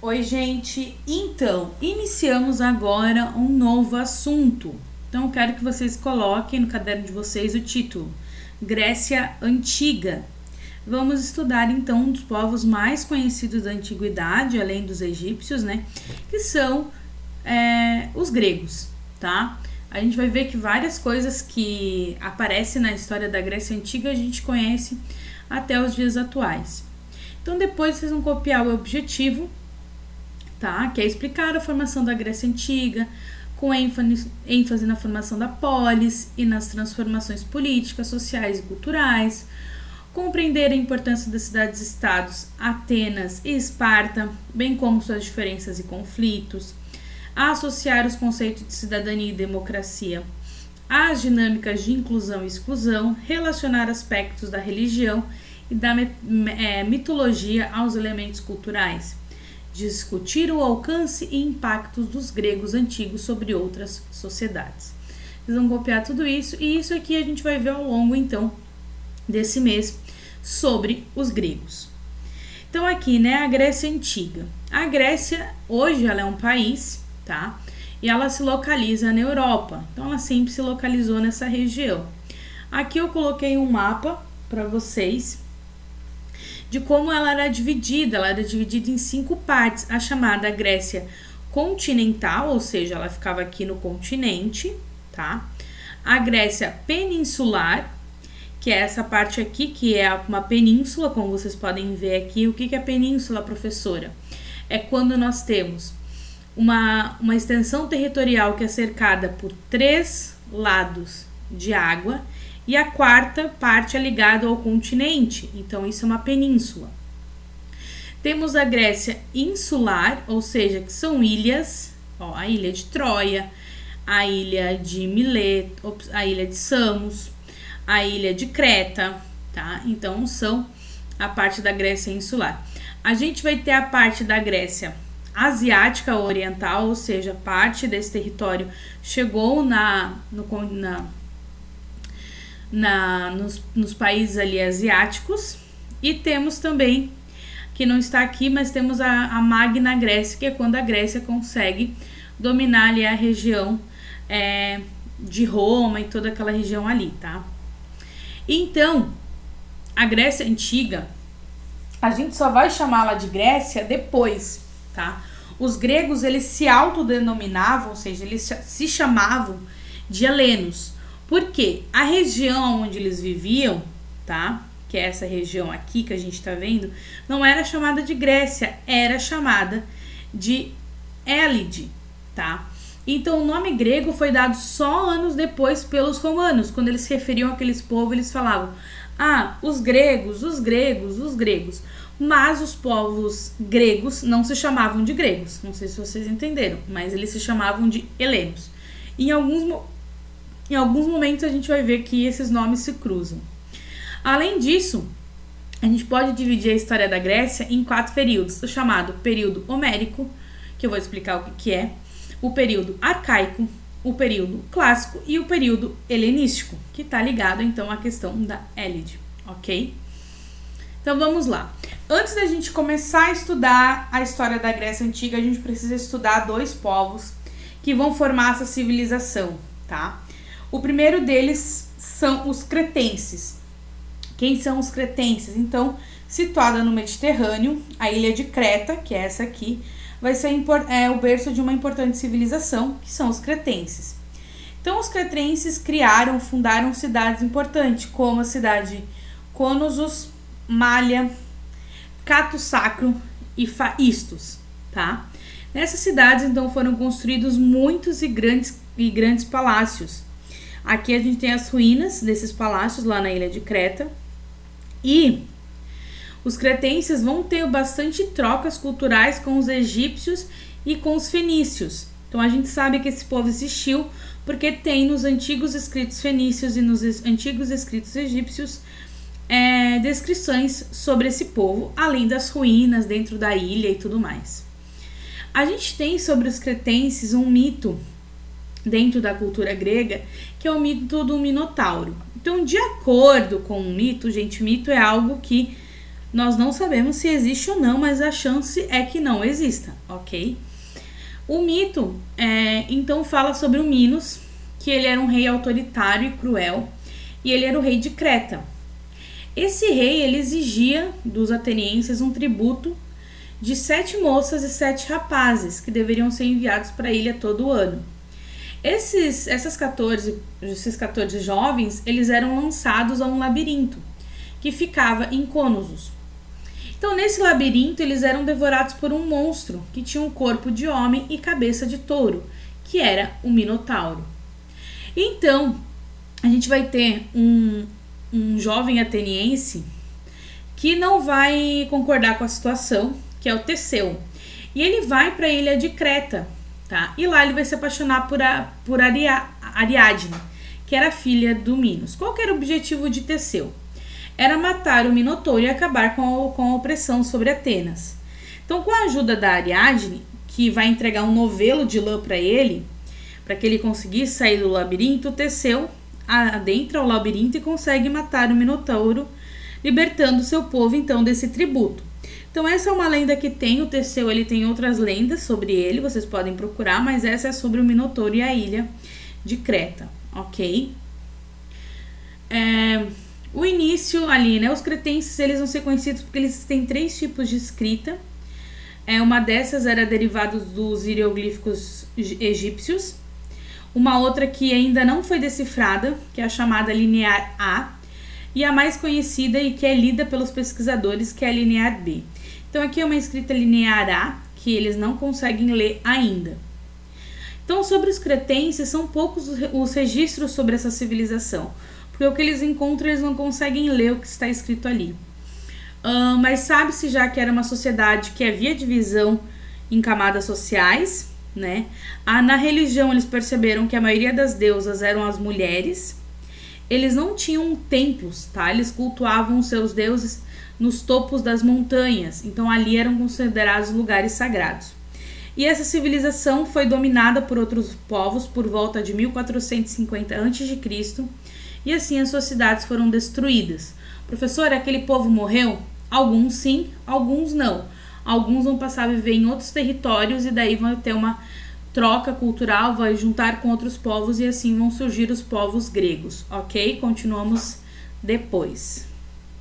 Oi, gente. Então, iniciamos agora um novo assunto. Então, quero que vocês coloquem no caderno de vocês o título: Grécia Antiga. Vamos estudar, então, um dos povos mais conhecidos da antiguidade, além dos egípcios, né? Que são os gregos, tá? A gente vai ver que várias coisas que aparecem na história da Grécia Antiga a gente conhece até os dias atuais. Então, depois vocês vão copiar o objetivo, tá? Que é explicar a formação da Grécia Antiga, com ênfase na formação da polis e nas transformações políticas, sociais e culturais, compreender a importância das cidades-estados Atenas e Esparta, bem como suas diferenças e conflitos, associar os conceitos de cidadania e democracia às dinâmicas de inclusão e exclusão, relacionar aspectos da religião e da mitologia aos elementos culturais, discutir o alcance e impactos dos gregos antigos sobre outras sociedades. Vocês vão copiar tudo isso e isso aqui a gente vai ver ao longo, então, desse mês sobre os gregos. Então aqui, né, a Grécia Antiga. A Grécia, hoje, ela é um país, tá? E ela se localiza na Europa. Então ela sempre se localizou nessa região. Aqui eu coloquei um mapa para vocês de como ela era dividida. Ela era dividida em 5 partes. A chamada Grécia continental, ou seja, ela ficava aqui no continente, tá? A Grécia peninsular, que é essa parte aqui, que é uma península, como vocês podem ver aqui. O que é península, professora? É quando nós temos uma extensão territorial que é cercada por 3 lados de água e a quarta parte é ligada ao continente, então isso é uma península. Temos a Grécia insular, ou seja, que são ilhas, ó, a ilha de Troia, a ilha de Mileto, a ilha de Samos, a ilha de Creta, tá? Então são a parte da Grécia insular. A gente vai ter a parte da Grécia asiática oriental, ou seja, parte desse território chegou nos países ali asiáticos. E temos também, que não está aqui, mas temos a Magna Grécia, que é quando a Grécia consegue dominar ali a região de Roma e toda aquela região ali, tá? Então, a Grécia Antiga, a gente só vai chamá-la de Grécia depois, tá? Os gregos, eles se autodenominavam, ou seja, eles se chamavam de helenos. Por quê? A região onde eles viviam, tá? Que é essa região aqui que a gente tá vendo, não era chamada de Grécia, era chamada de Élide, tá? Então, o nome grego foi dado só anos depois pelos romanos. Quando eles se referiam àqueles povos, eles falavam: ah, os gregos, os gregos, os gregos. Mas os povos gregos não se chamavam de gregos. Não sei se vocês entenderam, mas eles se chamavam de helenos. E em alguns momentos a gente vai ver que esses nomes se cruzam. Além disso, a gente pode dividir a história da Grécia em 4 períodos. O chamado período homérico, que eu vou explicar o que é, o período arcaico, o período clássico e o período helenístico, que está ligado então à questão da Élide, ok? Então vamos lá. Antes da gente começar a estudar a história da Grécia Antiga, a gente precisa estudar 2 povos que vão formar essa civilização, tá? O primeiro deles são os cretenses. Quem são os cretenses? Então, situada no Mediterrâneo, a ilha de Creta, que é essa aqui, vai ser o berço de uma importante civilização, que são os cretenses. Então, os cretenses fundaram cidades importantes, como a cidade de Knossos, Malha, Cato Sacro e Faistos, tá? Nessas cidades, então, foram construídos muitos e grandes palácios. Aqui a gente tem as ruínas desses palácios lá na ilha de Creta. E os cretenses vão ter bastante trocas culturais com os egípcios e com os fenícios. Então a gente sabe que esse povo existiu porque tem nos antigos escritos fenícios e nos antigos escritos egípcios descrições sobre esse povo, além das ruínas dentro da ilha e tudo mais. A gente tem sobre os cretenses um mito dentro da cultura grega, que é o mito do Minotauro. Então, de acordo com o mito, gente, mito é algo que Nós não sabemos se existe ou não, mas a chance é que não exista, ok? O mito, então, fala sobre o Minos, que ele era um rei autoritário e cruel, e ele era o rei de Creta. Esse rei, ele exigia dos atenienses um tributo de 7 moças e 7 rapazes, que deveriam ser enviados para a ilha todo ano. Esses 14 jovens, eles eram lançados a um labirinto, que ficava em Cônosos. Então, nesse labirinto, eles eram devorados por um monstro que tinha um corpo de homem e cabeça de touro, que era o Minotauro. Então, a gente vai ter um jovem ateniense que não vai concordar com a situação, que é o Teseu. E ele vai para a ilha de Creta, tá? E lá ele vai se apaixonar por Ariadne, que era filha do Minos. Qual que era o objetivo de Teseu? Era matar o Minotauro e acabar com a opressão sobre Atenas. Então, com a ajuda da Ariadne, que vai entregar um novelo de lã para ele, para que ele conseguisse sair do labirinto, Teseu adentra o labirinto e consegue matar o Minotauro, libertando seu povo, então, desse tributo. Então, essa é uma lenda que tem. O Teseu, ele tem outras lendas sobre ele, vocês podem procurar, mas essa é sobre o Minotauro e a ilha de Creta, ok? O início ali, né? Os cretenses, eles vão ser conhecidos porque eles têm 3 tipos de escrita. Uma dessas era derivada dos hieroglíficos egípcios. Uma outra que ainda não foi decifrada, que é a chamada linear A. E a mais conhecida e que é lida pelos pesquisadores, que é a linear B. Então, aqui é uma escrita linear A, que eles não conseguem ler ainda. Então, sobre os cretenses, são poucos os registros sobre essa civilização. Porque o que eles encontram, eles não conseguem ler o que está escrito ali. Mas sabe-se já que era uma sociedade que havia divisão em camadas sociais, né? Na religião, eles perceberam que a maioria das deusas eram as mulheres. Eles não tinham templos, tá? Eles cultuavam os seus deuses nos topos das montanhas. Então, ali eram considerados lugares sagrados. E essa civilização foi dominada por outros povos por volta de 1450 a.C., e assim as suas cidades foram destruídas. Professor, aquele povo morreu? Alguns sim, alguns não. Alguns vão passar a viver em outros territórios e daí vão ter uma troca cultural, vai juntar com outros povos e assim vão surgir os povos gregos, ok? Continuamos depois.